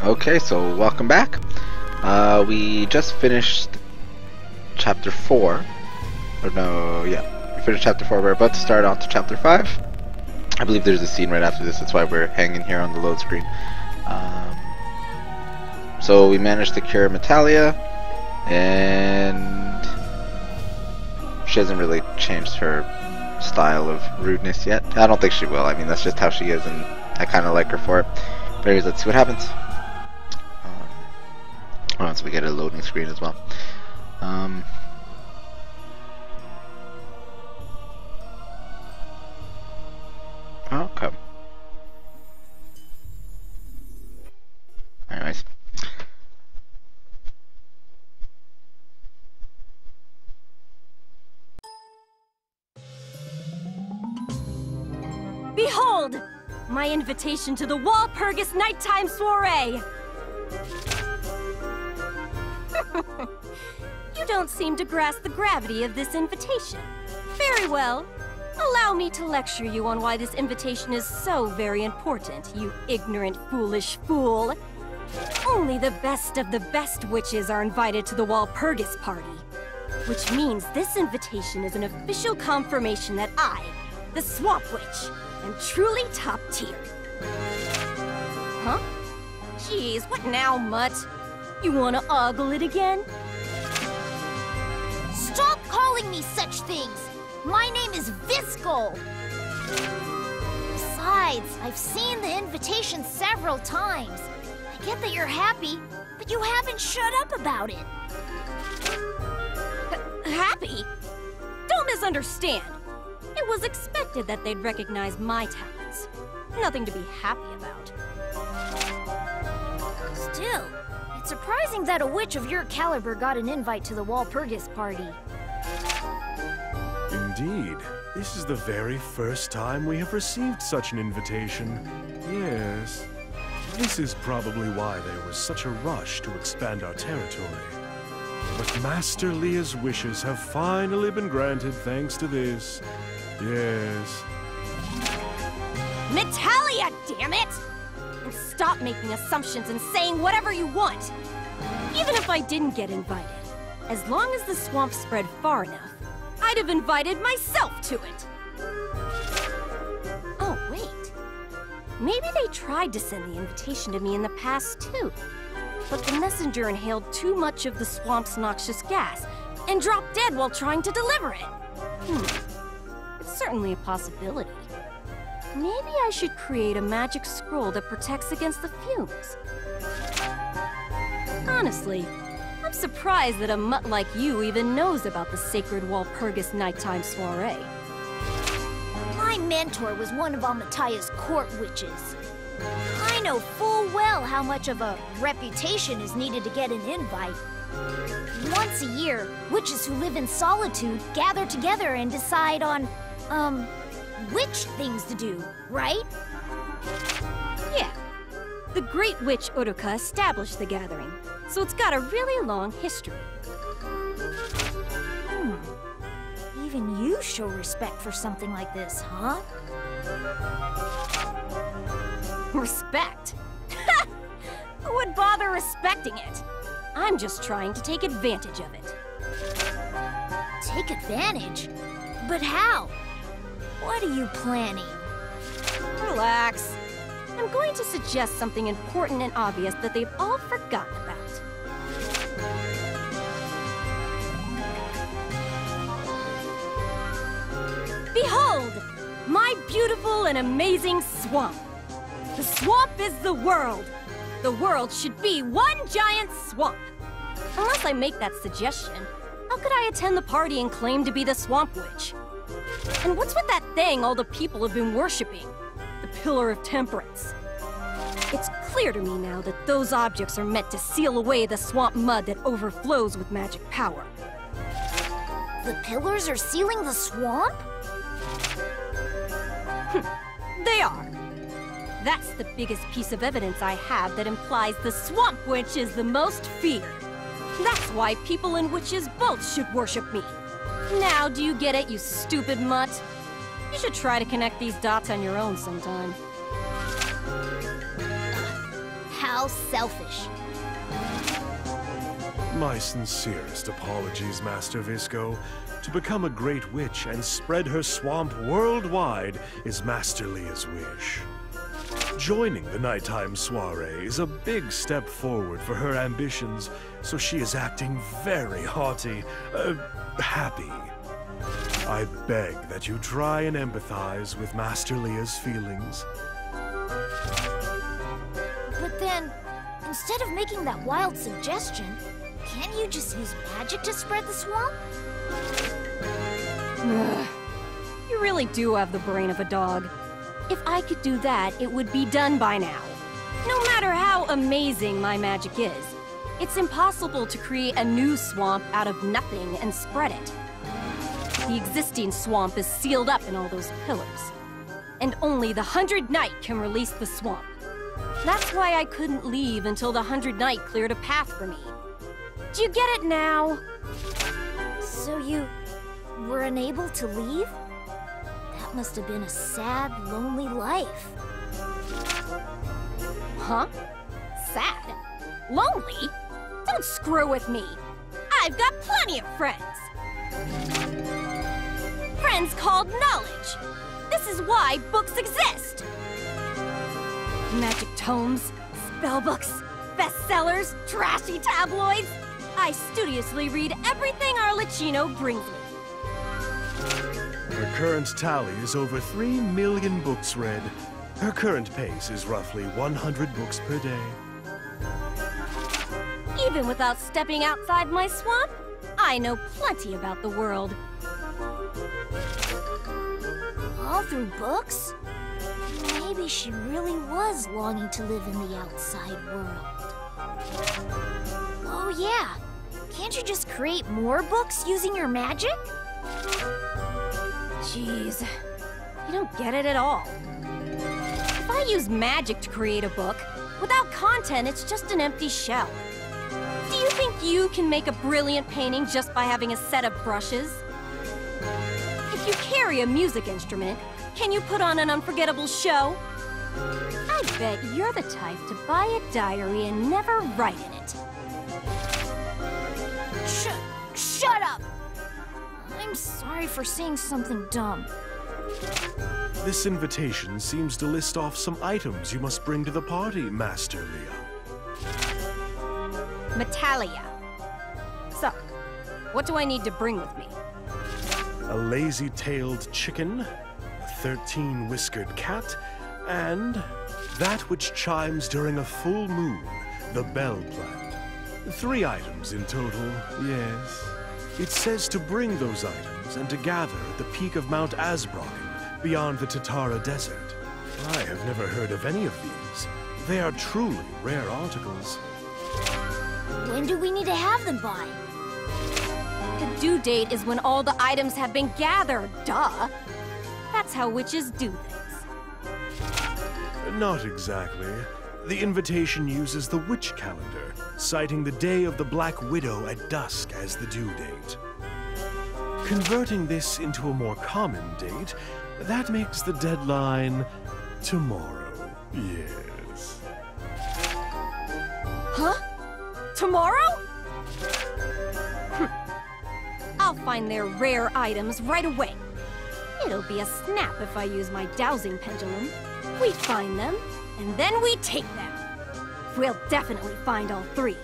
Okay, so welcome back. We just finished chapter 4. Or no, yeah. We finished chapter 4. We're about to start on to chapter 5. I believe there's a scene right after this. That's why we're hanging here on the load screen. So we managed to cure Metalia, and she hasn't really changed her style of rudeness yet. I don't think she will. I mean, that's just how she is, and I kind of like her for it. But anyways, let's see what happens. So we get a loading screen as well. Okay. Anyways. Behold! My invitation to the Walpurgis Nighttime Soiree! You don't seem to grasp the gravity of this invitation. Very well. Allow me to lecture you on why this invitation is so very important, you ignorant, foolish fool. Only the best of the best witches are invited to the Walpurgis party. Which means this invitation is an official confirmation that I, the Swamp Witch, am truly top tier. Huh? Jeez, what now, Mutt? You wanna ogle it again? Stop calling me such things! My name is Viskel! Besides, I've seen the invitation several times. I get that you're happy, but you haven't shut up about it. Happy? Don't misunderstand. It was expected that they'd recognize my talents. Nothing to be happy about. Still, it's surprising that a witch of your caliber got an invite to the Walpurgis party. Indeed. This is the very first time we have received such an invitation. Yes. This is probably why there was such a rush to expand our territory. But Master Leah's wishes have finally been granted thanks to this. Yes. Metalia, damn it! And stop making assumptions and saying whatever you want. Even if I didn't get invited, as long as the swamp spread far enough, I'd have invited myself to it. Oh, wait. Maybe they tried to send the invitation to me in the past, too. But the messenger inhaled too much of the swamp's noxious gas and dropped dead while trying to deliver it. It's certainly a possibility. Maybe I should create a magic scroll that protects against the fumes. Honestly, I'm surprised that a mutt like you even knows about the sacred Walpurgis Nighttime Soiree. My mentor was one of Amataya's court witches. I know full well how much of a reputation is needed to get an invite. Once a year, witches who live in solitude gather together and decide on, which things to do, right? Yeah. The Great Witch Uruka established the gathering, so it's got a really long history. Even you show respect for something like this, huh? Respect? Who would bother respecting it? I'm just trying to take advantage of it. Take advantage? But how? What are you planning? Relax. I'm going to suggest something important and obvious that they've all forgotten about. Behold! My beautiful and amazing swamp! The swamp is the world! The world should be one giant swamp! Unless I make that suggestion, how could I attend the party and claim to be the Swamp Witch? And what's with that thing all the people have been worshipping? The Pillar of Temperance. It's clear to me now that those objects are meant to seal away the swamp mud that overflows with magic power. The pillars are sealing the swamp? They are. That's the biggest piece of evidence I have that implies the Swamp Witch is the most feared. That's why people and witches both should worship me. Now, do you get it, you stupid mutt? You should try to connect these dots on your own sometime. How How selfish. My sincerest apologies, Master Visco. To become a great witch and spread her swamp worldwide is Master Leah's wish. Joining the nighttime soiree is a big step forward for her ambitions, so she is acting very haughty, happy. I beg that you try and empathize with Master Leah's feelings. But then, instead of making that wild suggestion, can't you just use magic to spread the swamp? You really do have the brain of a dog. If I could do that, it would be done by now. No matter how amazing my magic is, it's impossible to create a new swamp out of nothing and spread it. The existing swamp is sealed up in all those pillars. And only the 100 Knight can release the swamp. That's why I couldn't leave until the 100 Knight cleared a path for me. Do you get it now? So you were unable to leave? That must have been a sad, lonely life. Huh? Sad? Lonely? Don't screw with me. I've got plenty of friends. Friends called knowledge. This is why books exist. Magic tomes, spellbooks, bestsellers, trashy tabloids. I studiously read everything Arlecchino brings me. Her current tally is over 3 million books read. Her current pace is roughly 100 books per day. Even without stepping outside my swamp, I know plenty about the world. All through books? Maybe she really was longing to live in the outside world. Oh yeah, can't you just create more books using your magic? Jeez, you don't get it at all. If I use magic to create a book, without content, it's just an empty shell. Do you think you can make a brilliant painting just by having a set of brushes? If you carry a music instrument, can you put on an unforgettable show? I bet you're the type to buy a diary and never write in it. Shut up! I'm sorry for saying something dumb. This invitation seems to list off some items you must bring to the party, Master Leah. Metalia. So, what do I need to bring with me? A lazy-tailed chicken, a 13-whiskered cat, and that which chimes during a full moon, the bell plant. 3 items in total, yes. It says to bring those items and to gather at the peak of Mount Asbrocken, beyond the Tatara Desert. I have never heard of any of these. They are truly rare articles. When do we need to have them by? The due date is when all the items have been gathered, duh! That's how witches do things. Not exactly. The invitation uses the witch calendar, citing the day of the Black Widow at dusk as the due date. Converting this into a more common date, that makes the deadline tomorrow. Yes. Huh? Tomorrow? I'll find their rare items right away. It'll be a snap if I use my dowsing pendulum. We find them, and then we take them. We'll definitely find all 3.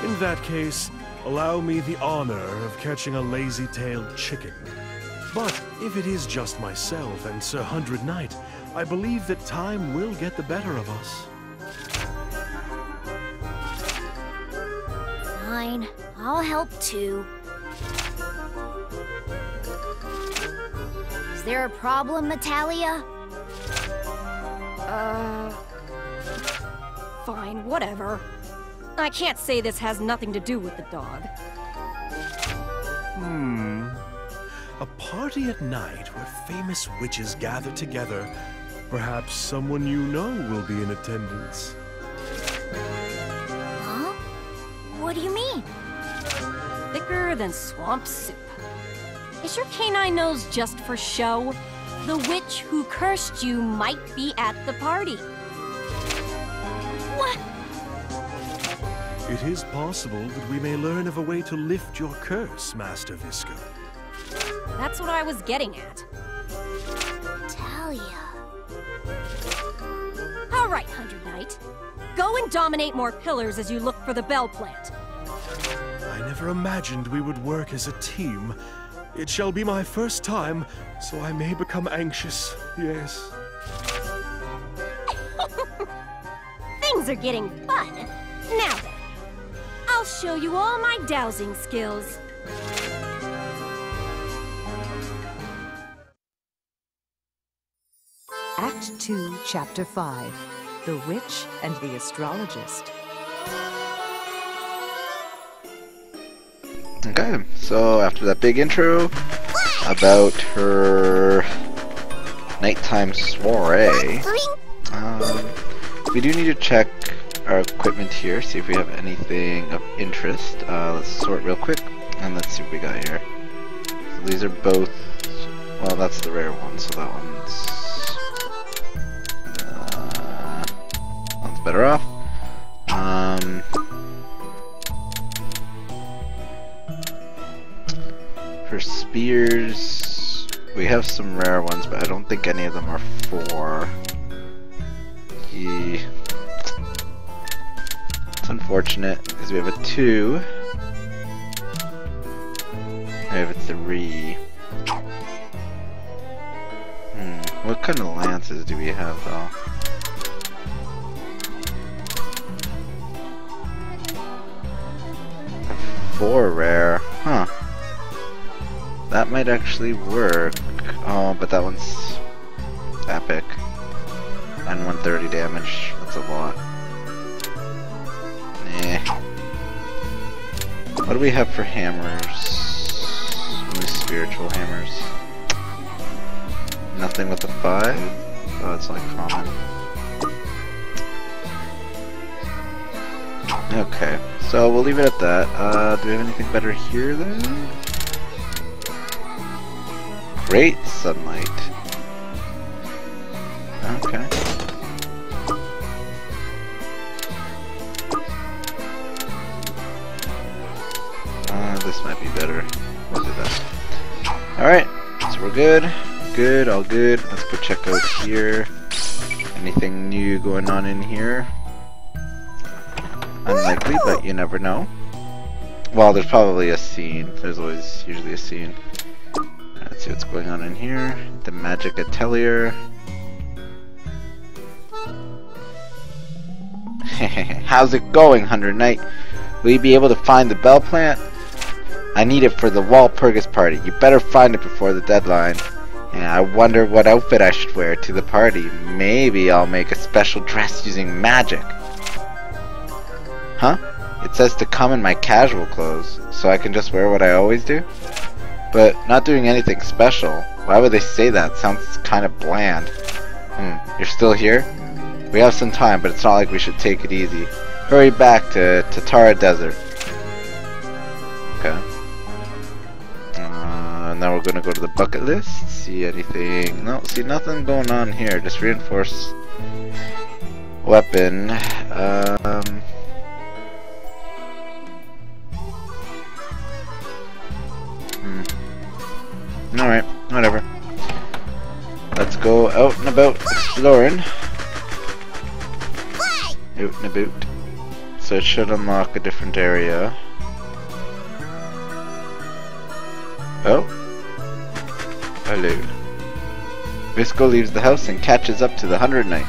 In that case, allow me the honor of catching a lazy-tailed chicken. But if it is just myself and Sir 100 Knight, I believe that time will get the better of us. Fine, I'll help too. Is there a problem, Metalia? Fine, whatever. I can't say this has nothing to do with the dog. A party at night where famous witches gather together. Perhaps someone you know will be in attendance. Huh? What do you mean? Thicker than swamp soup. Is your canine nose just for show? The witch who cursed you might be at the party. What? It is possible that we may learn of a way to lift your curse, Master Visco. That's what I was getting at. Talia. All right, Hundred Knight. Go and dominate more pillars as you look for the Bell Plant. I never imagined we would work as a team. It shall be my first time, so I may become anxious, yes. Things are getting fun. Now then, I'll show you all my dowsing skills. Act 2, Chapter 5, The Witch and the Astrologist. Okay, so after that big intro about her nighttime soiree, we do need to check our equipment here, see if we have anything of interest. Let's sort real quick, and let's see what we got here. So these are both, well, that's the rare one, so that one's better off. For spears, we have some rare ones, but I don't think any of them are 4. It's unfortunate, because we have a 2. We have a 3. What kind of lances do we have, though? Four rare, huh? That might actually work. Oh, but that one's epic. And 130 damage. That's a lot. Nah. What do we have for hammers? Only spiritual hammers. Nothing with the 5? Oh, it's like common. Okay, so we'll leave it at that. Do we have anything better here then? Great sunlight. Okay. This might be better. We'll do that. Alright, so we're good. Good, all good. Let's go check out here. Anything new going on in here? Unlikely, but you never know. Well, there's probably a scene. There's always usually a scene. Let's see what's going on in here. The Magic Atelier. How's it going, Hundred Knight? Will you be able to find the Bell Plant? I need it for the Walpurgis party. You better find it before the deadline. And I wonder what outfit I should wear to the party. Maybe I'll make a special dress using magic. Huh? It says to come in my casual clothes, so I can just wear what I always do? But not doing anything special. Why would they say that? Sounds kind of bland. You're still here? We have some time, but it's not like we should take it easy. Hurry back to Tara Desert. Okay. Now we're gonna go to the bucket list. See anything? No, see nothing going on here. Just reinforce weapon. Alright, whatever. Let's go out and about exploring. Out and about. So it should unlock a different area. Oh. Hello. Visco leaves the house and catches up to the Hundred Knight.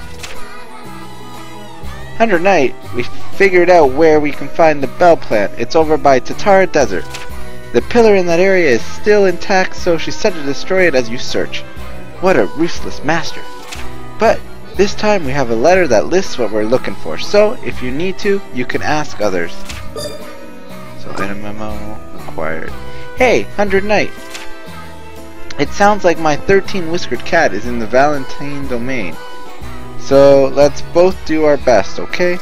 Hundred Knight, we figured out where we can find the Bell Plant. It's over by Tatara Desert. The pillar in that area is still intact, so she said to destroy it as you search. What a ruthless master. But this time we have a letter that lists what we're looking for, so if you need to, you can ask others. So item memo acquired. Hey, Hundred Knight! It sounds like my 13-whiskered cat is in the Valentine domain. So let's both do our best, okay?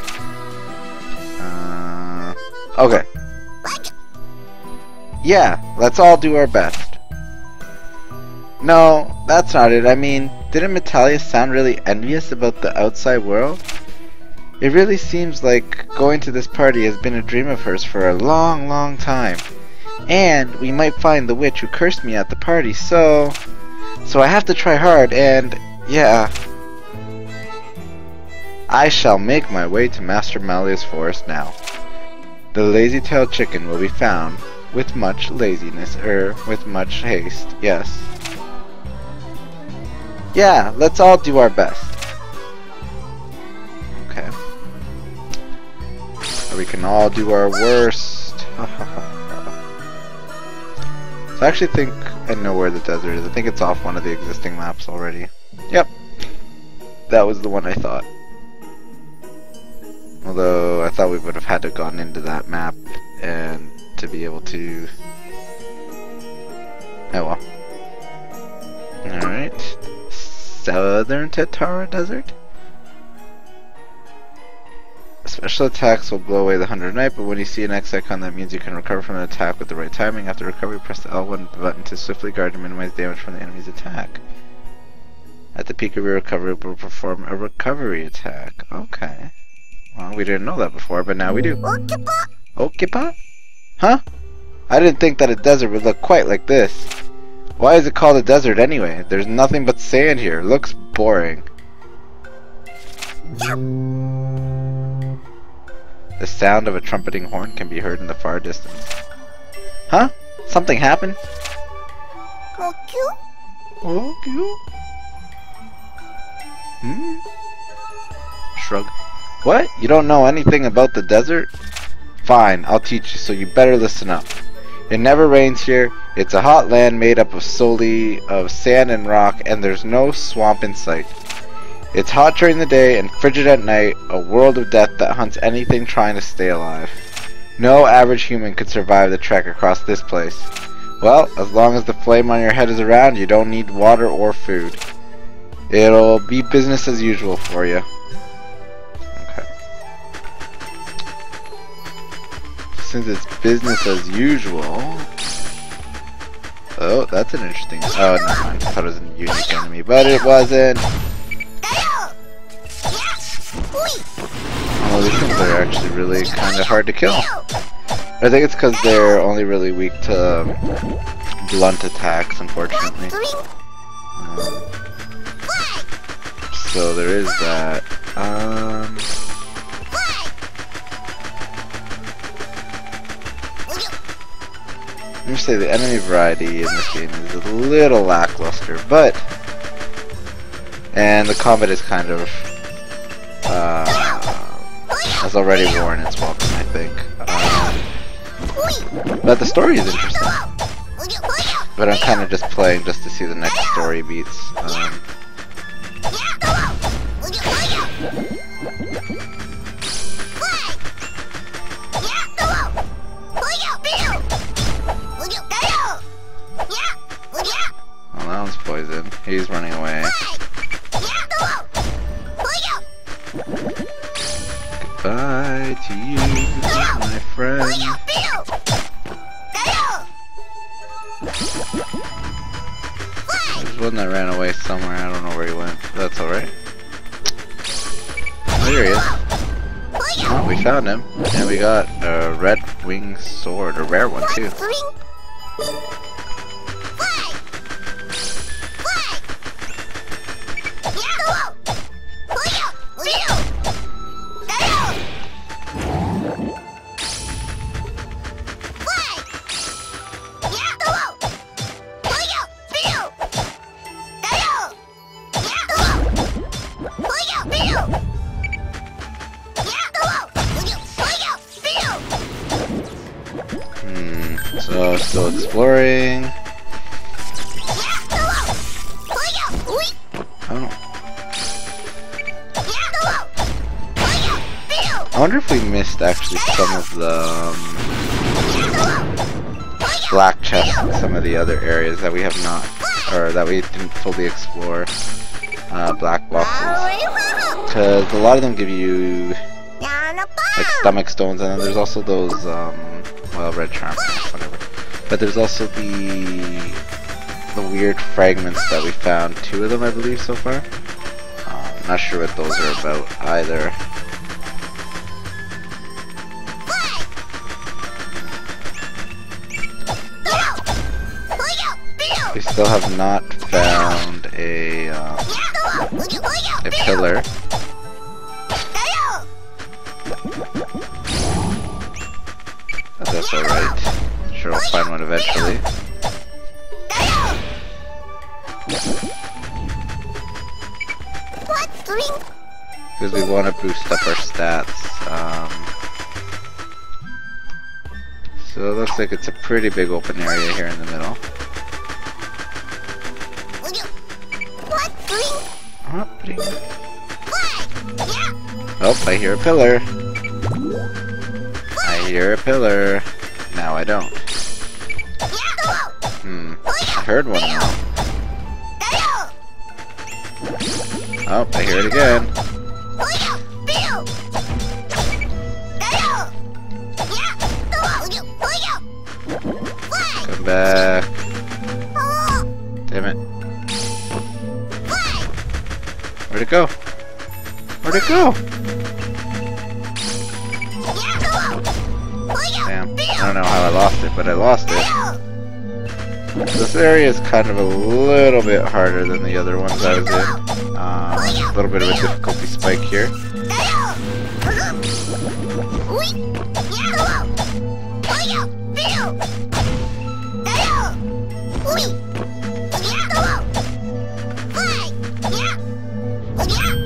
Okay. Yeah, let's all do our best. No, that's not it. I mean, didn't Metalia sound really envious about the outside world? It really seems like going to this party has been a dream of hers for a long, long time. And we might find the witch who cursed me at the party, so I have to try hard, and yeah. I shall make my way to Master Malia's forest now. The lazy-tailed chicken will be found with much laziness, with much haste, yes. Yeah, let's all do our best. Okay. We can all do our worst. So I actually think I know where the desert is. I think it's off one of the existing maps already. Yep. That was the one I thought. Although I thought we would have had to have gone into that map and to be able to... Oh well. Alright. Southern Tatara Desert. Special attacks will blow away the 100 Knight, but when you see an X icon, that means you can recover from an attack with the right timing. After recovery, press the L1 button to swiftly guard and minimize damage from the enemy's attack. At the peak of your recovery, it will perform a recovery attack. Okay. Well, we didn't know that before, but now we do. Okipa? Huh? I didn't think that a desert would look quite like this. Why is it called a desert anyway? There's nothing but sand here. Looks boring. The sound of a trumpeting horn can be heard in the far distance. Huh? Something happened? Shrug. What? You don't know anything about the desert? Fine, I'll teach you, so you better listen up. It never rains here. It's a hot land made up of solely of sand and rock, and there's no swamp in sight. It's hot during the day and frigid at night, a world of death that hunts anything trying to stay alive. No average human could survive the trek across this place. Well, as long as the flame on your head is around, you don't need water or food. It'll be business as usual for you. Okay. Since it's business as usual... Oh, that's an interesting... Oh, never mind. I thought it was a unique enemy, but it wasn't. Oh, these things are actually really kind of hard to kill. I think it's because they're only really weak to blunt attacks, unfortunately. So there is that. Let me say the enemy variety in this game is a little lackluster, but... And the combat is kind of... has already worn its welcome, I think. But the story is interesting. But I'm kind of just playing just to see the next story beats. Well, that one's poison. He's running away. Goodbye to you, my friend. There's one that ran away somewhere. I don't know where he went. That's alright. Oh, here he is. Oh, we found him. And we got a red winged sword. A rare one, too. So, still exploring. Oh. I wonder if we missed actually some of the black chests in some of the other areas that we have not, or that we didn't fully explore. Black boxes. Because a lot of them give you like stomach stones, and then there's also those, well, red charm, whatever. But there's also the weird fragments that we found. 2 of them, I believe, so far. Not sure what those are about either. still have not found a pillar. But that's alright. Sure, I'll find one eventually. Because we want to boost up our stats. So it looks like it's a pretty big open area here in the middle. Oh, I hear a pillar. I hear a pillar. Now I don't. I heard one now. Oh, I hear it again. Come back. Damn it. Where'd it go? Where'd it go? Damn. I don't know how I lost it, but I lost it. This area is kind of a little bit harder than the other ones I was in. A little bit of a difficulty spike here.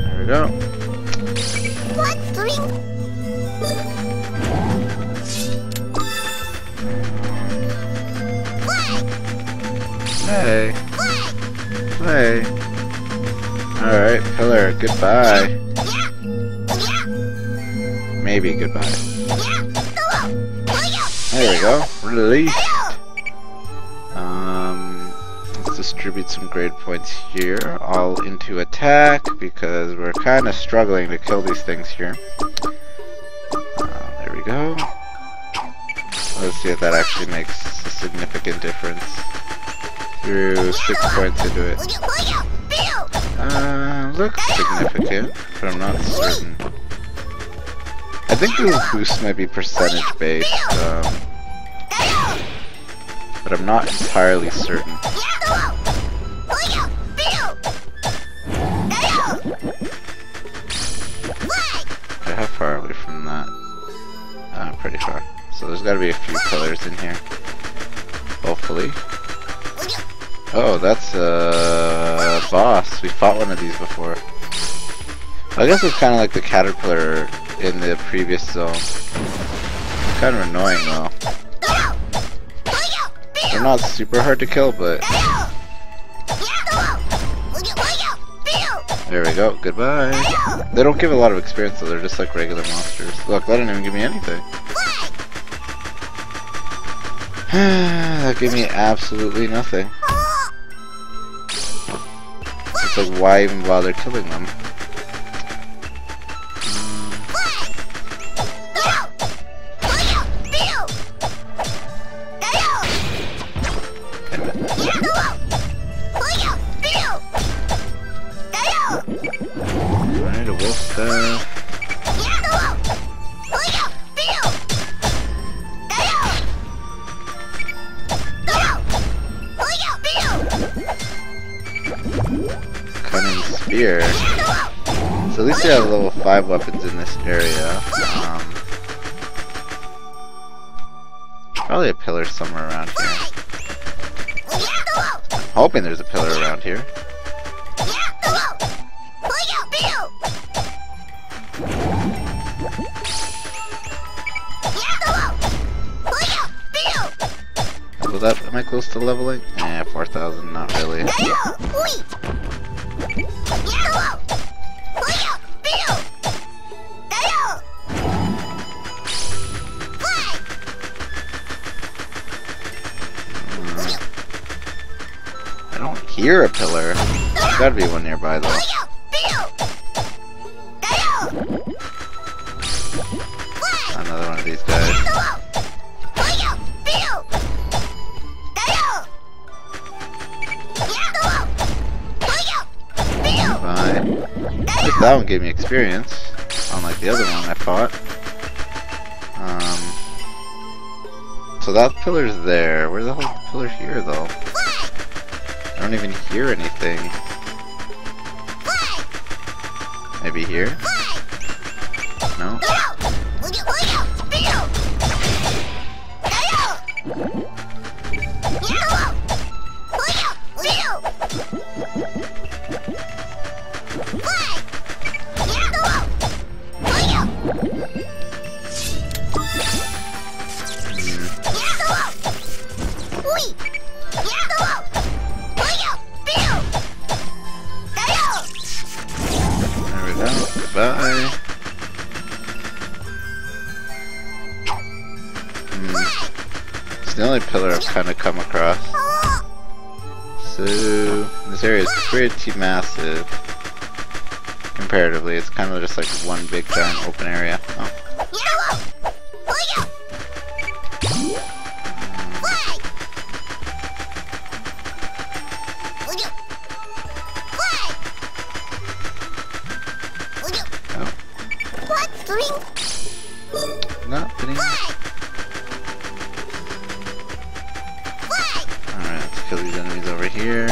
There we go. Hey. Play. Alright, pillar, goodbye. Maybe goodbye. There we go. Released. Let's distribute some grade points here. All into attack because we're kind of struggling to kill these things here. There we go. Let's see if that actually makes a significant difference. Threw 6 points into it. Looks significant, but I'm not certain. I think those boosts might be percentage based, but I'm not entirely certain. How far are we from that? Pretty far. So there's gotta be a few pillars in here. Hopefully. Oh, that's a boss. We fought one of these before. I guess it's kind of like the caterpillar in the previous zone. Kind of annoying though. They're not super hard to kill, but... There we go, goodbye. They don't give a lot of experience though, they're just like regular monsters. Look, that didn't even give me anything. That gave me absolutely nothing. It's like, why even bother killing them? I need a wolf staff. Cunning spear. So at least we have level 5 weapons in this area. Probably a pillar somewhere around here. I'm hoping there's a pillar around here. Was that, am I close to leveling? Eh, 4,000, not really. I don't hear a pillar. There's gotta be one nearby though. Another one of these guys. Fine. At least that one gave me experience, unlike the other one I fought. So that pillar's there. Where's the whole pillar here though? I don't even hear anything. Maybe here? No? There we go. Bye. It's the only pillar I've kind of come across. So, this area is pretty massive. Comparatively, it's kind of just like one big giant open area. Oh. Nothing. Alright, let's kill these enemies over here.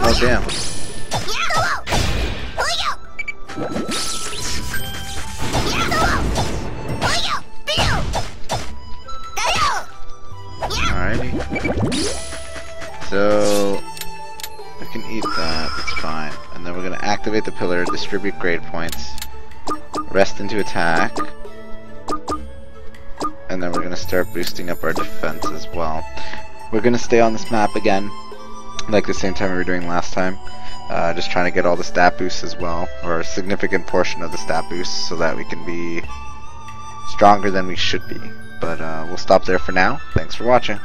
Oh damn. Alrighty. So I can eat that, that's fine. And then we're gonna activate the pillar, distribute grade points, rest into attack, and then we're gonna start boosting up our defense as well. We're gonna stay on this map again, like the same time we were doing last time. Just trying to get all the stat boosts as well, or a significant portion of the stat boosts, so that we can be stronger than we should be. But we'll stop there for now. Thanks for watching.